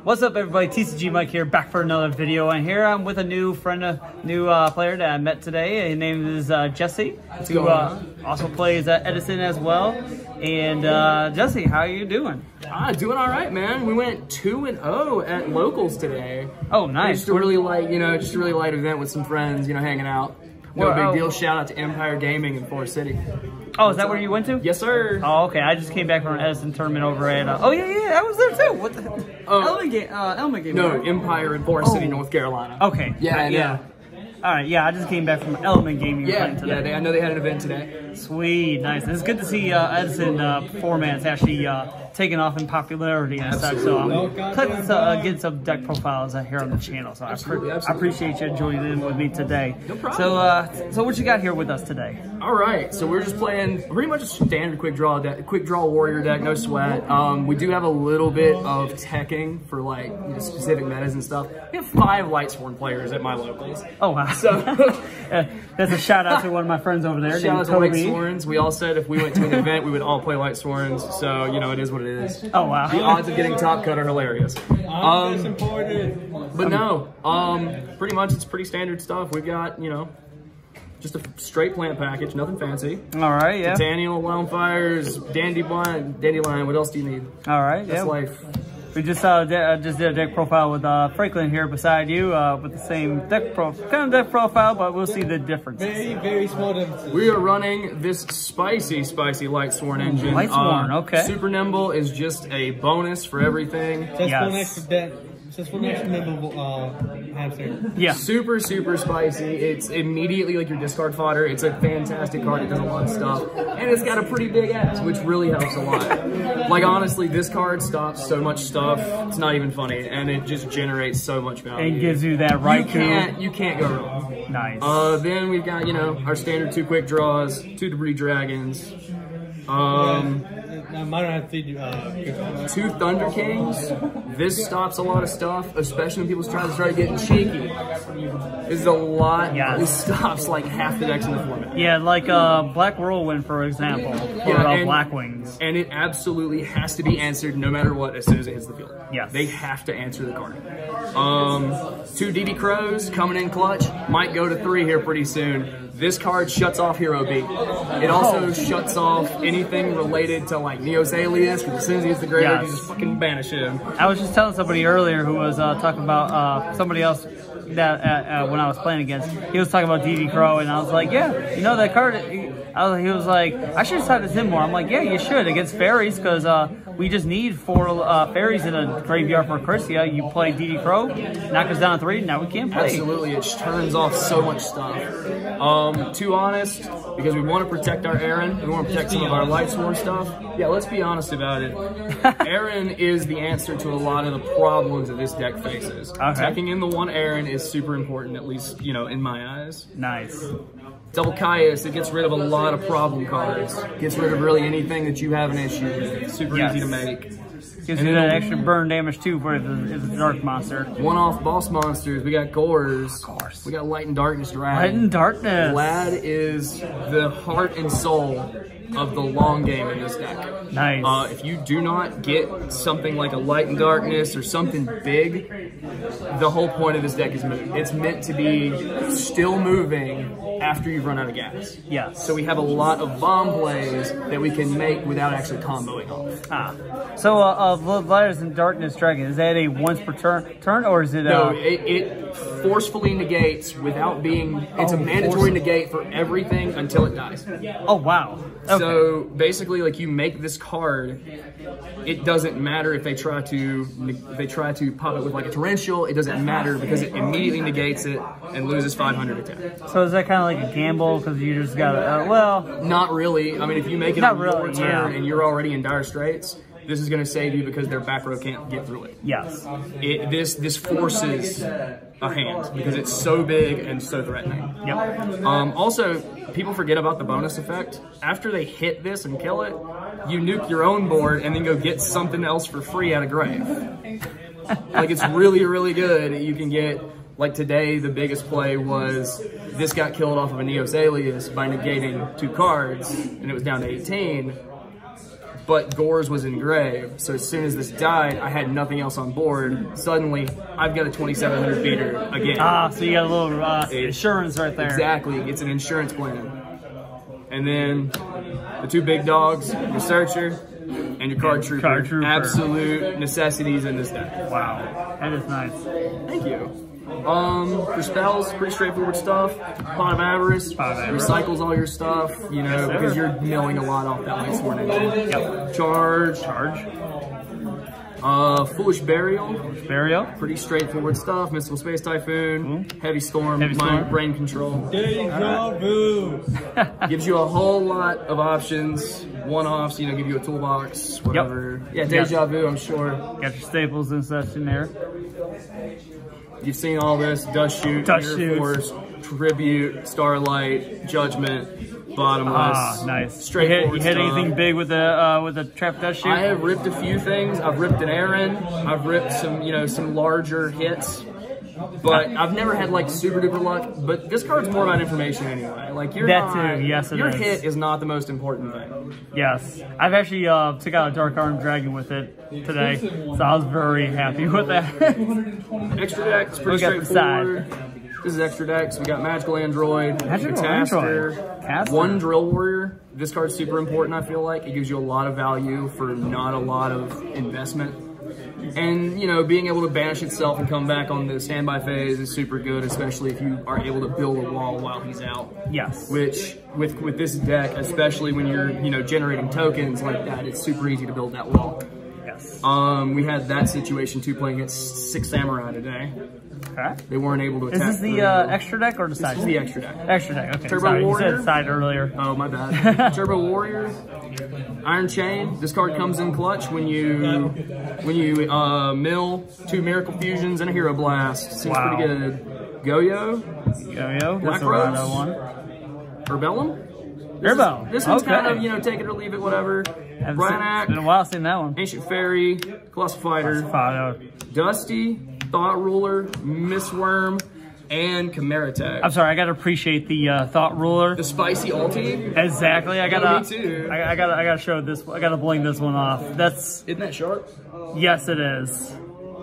What's up, everybody? TCG Mike here, back for another video. And here I'm with a new friend, new player that I met today. His name is Jesse, who also plays Edison as well. And Jesse, how are you doing? Doing all right, man. We went 2-0 at locals today. Oh, nice. Just a really light, just a really light event with some friends, hanging out. No big deal. Shout out to Empire Gaming in Forest City. Oh, is that where you went to? Yes, sir. Oh, okay. I just came back from an Edison tournament over at. Oh yeah, I was there too. What the hell? Element Game. No, Empire in Forest City, North Carolina. Okay. Yeah. All right, yeah, I just came back from Element Gaming. I know they had an event today. Sweet, nice. It's good to see Edison formats actually taking off in popularity and such. So I'm glad to get some deck profiles here on the channel. So I appreciate you joining in with me today. No problem. So what you got here with us today? All right, so we're just playing pretty much a standard Quickdraw Warrior deck, no sweat. We do have a little bit of teching for like specific metas and stuff. We have 5 Lightsworn players at my locals. Oh wow! So that's a shout out to one of my friends over there. Shout out to Lightsworns. We all said if we went to an event, we would all play Lightsworns. So it is what it is. Oh wow! The odds of getting top cut are hilarious. But no, pretty much it's pretty standard stuff. We've got just a straight plant package, nothing fancy. All right, yeah. Centennial, Wildfires, Dandelion. What else do you need? All right, That's life. We just did a deck profile with Franklin here beside you with the same deck profile, but we'll see the difference. Very small differences. We are running this spicy Lightsworn engine. Lightsworn, okay. Super nimble is just a bonus for everything. Just one extra deck. Just one extra nimble hamster. Yeah. Super spicy. It's immediately like your discard fodder. It's a fantastic card. It does a lot of stuff. And it's got a pretty big ass, which really helps a lot. Like honestly, this card stops so much stuff. It's not even funny. And it just generates so much value. And gives you that right. You can't go wrong. Nice. Then we've got, our standard 2 quick draws, 2 debris dragons. Mine have 2 Thunder Kings. This stops a lot of stuff, especially when people try to get cheeky. This is a lot. Yeah. This stops like half the decks in the format. Yeah, like Black Whirlwind, for example, or Black Wings. And it absolutely has to be answered no matter what as soon as it hits the field. Yes. They have to answer the card. 2 DD Crows coming in clutch. Might go to 3 here pretty soon. This card shuts off Hero Beat. It also shuts off anything related to like Neos Alias, because as soon as he hits the graveyard, you just fucking banish him. I was just telling somebody earlier who was talking about somebody else that when I was playing against, he was talking about DD Crow, and I was like, yeah, that card. He was like, I should start this in more. I'm like, yeah, you should against fairies, because we just need 4 fairies in a graveyard for Cursia. You play DD Crow, knock us down to 3. Now we can't play. Absolutely, it turns off so much stuff. Too honest, because we want to protect our Aaron. We want to protect some of our Lightsworn stuff. Yeah, let's be honest about it. Aaron is the answer to a lot of the problems that this deck faces. Attacking in the 1 Aaron is super important, at least, in my eyes. Nice. Double Caius, it gets rid of a lot of problem cards. Gets rid of really anything that you have an issue with. Super easy to make. Gives you that extra burn damage too for if it's a dark monster. One-off boss monsters. We got Gores. Of course. We got Light and Darkness Dragon. Light and Darkness. Lad is the heart and soul of the long game in this deck. Nice. If you do not get something like a Light and Darkness or something big, the whole point of this deck is moot. It's meant to be still moving after you've run out of gas. Yes. So we have a lot of bomb plays that we can make without actually comboing off. So Light and Darkness Dragon, is that a once per turn or is it? No, it forcefully negates without being. It's a mandatory negate for everything until it dies. Oh wow. Okay. So basically, like you make this card, it doesn't matter if they try to pop it with like a torrential. It doesn't matter because it immediately negates it and loses 500 attack. So is that kind of like a gamble because you just got well? Not really. I mean, if you make it on your turn and you're already in dire straits, this is going to save you because their back row can't get through it. Yes. This forces a hand because it's so big and so threatening. Yep. Also, people forget about the bonus effect. After they hit this and kill it, you nuke your own board and then go get something else for free out of grave. Like, it's really, really good. You can get, like today, the biggest play was this got killed off of a Neos Alias by negating 2 cards, and it was down to 18. but Gore's was engraved. So as soon as this died, I had nothing else on board. Suddenly, I've got a 2700 beater again. Ah, so you got a little insurance right there. Exactly, it's an insurance plan. And then the two big dogs, your Searcher and your Card Trooper. Card Trooper. Absolute necessities in this deck. Wow, that is nice. Thank you. For spells, pretty straightforward stuff. Pot of Avarice, recycles all your stuff, you know, because you're milling a lot off that Lightsworn engine. Yep. Charge. Foolish Burial. Burial. Pretty straightforward stuff. Mystical Space Typhoon, Heavy Storm, Heavy Storm. Brain Control. Deja vu. Gives you a whole lot of options. One-offs, you know, give you a toolbox, whatever. Yep. Yeah, Deja Vu, I'm sure. Got your staples and such in there. You've seen all this. Dust Shoot, Mirror Force, Tribute, Starlight, Judgment, Bottomless. Ah, nice. Straightforward You hit anything big with the Trap Dust Shoot? I have ripped a few things. I've ripped an Aaron. I've ripped some, you know, some larger hits. But I've never had like super duper luck. But this card's more about information anyway. Like your hit is not the most important thing. Yes, I've actually took out a Dark Arm Dragon with it today, so I was very happy with that. Extra deck's pretty straightforward. This is extra decks. We got Magical Android, Caster, one Drill Warrior. This card's super important. I feel like it gives you a lot of value for not a lot of investment. And, you know, being able to banish itself and come back on the standby phase is super good, especially if you are able to build a wall while he's out. Yes. Which, with this deck, especially when you're, you know, generating tokens like that, it's super easy to build that wall. Yes. We had that situation, too, playing against 6 Samurai today. Okay. They weren't able to attack. Is this the extra deck or the side? This is the extra deck. Extra deck, okay. Turbo Warrior. You said side earlier. Oh, my bad. Turbo Warrior. Iron Chain. This card comes in clutch when you mill 2 Miracle Fusions and a Hero Blast. Seems pretty good. Yugioh. Black Rose. One. Herbellum. This one's kind of, you know, take it or leave it, whatever. Bryanak. It's been a while since that one. Ancient Fairy. Colossal Fighter. Dusty. Thought Ruler. Mistworm. And Chimera Tag. I'm sorry, I gotta appreciate the Thought Ruler. The spicy ulti. Exactly. I gotta. Me too. I gotta show this. I gotta bling this one off. Isn't that sharp? Yes, it is.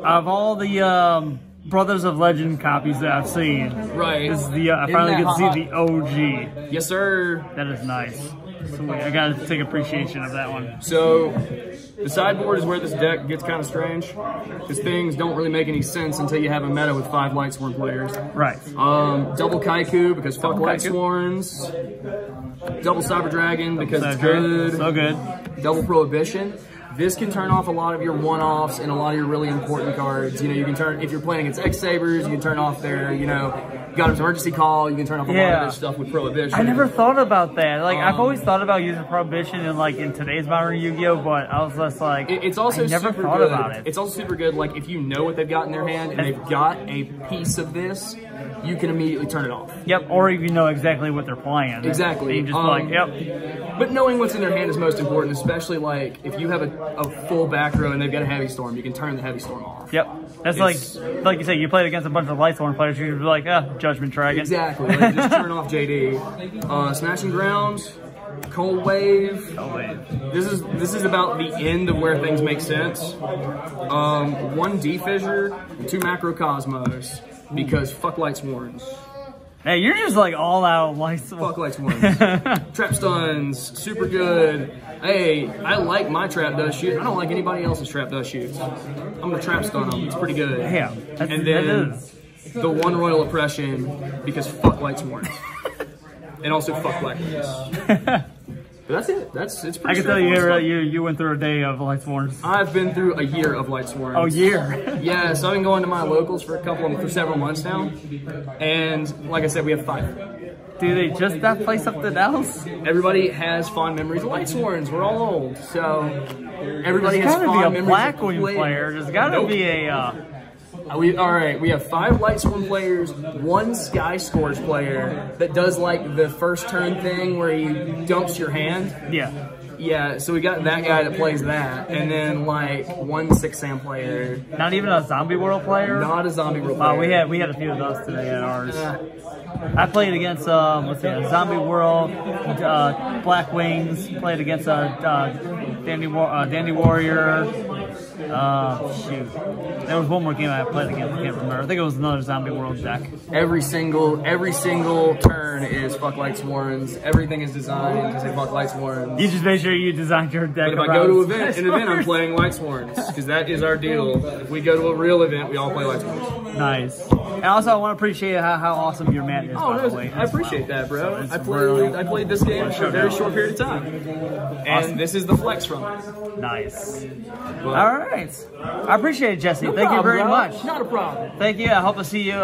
Of all the Brothers of Legend copies that I've seen, right? This is the I finally get to see the OG. Yes, sir. That is nice. Sweet. I gotta take appreciation of that one. So, the sideboard is where this deck gets kind of strange, because things don't really make any sense until you have a meta with 5 Lightsworn players. Right. Double Kaiku, because fuck Lightsworns. Double Cyber Dragon, because it's good. So good. Double Prohibition. This can turn off a lot of your one-offs and a lot of your really important cards. You know, you can turn, if you're playing against X-Sabers, you can turn off their, you know, God's Emergency Call, you can turn off a lot of this stuff with Prohibition. I never thought about that. Like, I've always thought about using Prohibition in today's modern Yu-Gi-Oh, but I was just like, it's also I never super thought good. about it. It's also super good, like, if you know what they've got in their hand and they've got a piece of this, you can immediately turn it off. Yep, or if you know exactly what they're playing. Exactly. You just like, yep. But knowing what's in their hand is most important, especially like if you have a full back row and they've got a Heavy Storm, you can turn the Heavy Storm off. Yep. That's like you say, you played against a bunch of Lightsworn players, you'd be like, Judgment Dragon. Exactly. Like, just turn off JD. Smashing Ground, Cold Wave. This is about the end of where things make sense. 1 D-Fissure, 2 Macrocosmos, because fuck Lightsworns. Hey, you're just like all out Lightsworn. Fuck Lightsworns. Trap Stuns, super good. Hey, I like my Trap Dust Shoot. I don't like anybody else's Trap Dust Shoots. I'm gonna Trap Stun them. It's pretty good. Yeah, and then the 1 Royal Oppression, because fuck Lightsworn. And also fuck Black Wings. But that's it. It's pretty. I can tell you went through a day of Lightsworns. I've been through a year of Lightsworns. Oh, year? Yeah, so I've been going to my locals for several months now, and like I said, we have 5. Do they just not play something else? Everybody has fond memories of Lightsworns. We're all old, so everybody has fond memories. There's gotta be a Blackwing player. There's gotta be a. Alright, we have 5 Lightsworn players, 1 Sky Scourge player that does like the first turn thing where he dumps your hand. Yeah. Yeah, so we got that guy that plays that, and then like 1 6-Sam player. Not even a Zombie World player? Not a Zombie World player. We had a few of those today at ours. I played against Zombie World, Black Wings, played against Dandywarrior. Shoot. There was one more game I played against. I can't remember. I think it was another Zombie World deck. Every single turn is fuck Lights Warrens. Everything is designed to say fuck Lights Warrens. You just make sure you designed your deck. But if I go to an event, I'm playing Lights Warrens because that is our deal. If we go to a real event, we all play Lights Warrens. Nice. And also, I want to appreciate how awesome your mat is. By the way. I appreciate that, bro. I played this game for a very short period of time, and this is the flex from it. Nice. All right. I appreciate it, Jesse. Thank you very bro. much. Not a problem. Thank you. I hope to see you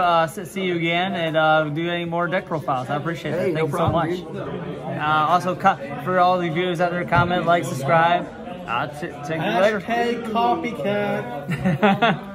again and do any more deck profiles. I appreciate it. Thank no you problem, so much. Also, for all the viewers out there, comment, like, subscribe. Take you later. Hashtag copycat.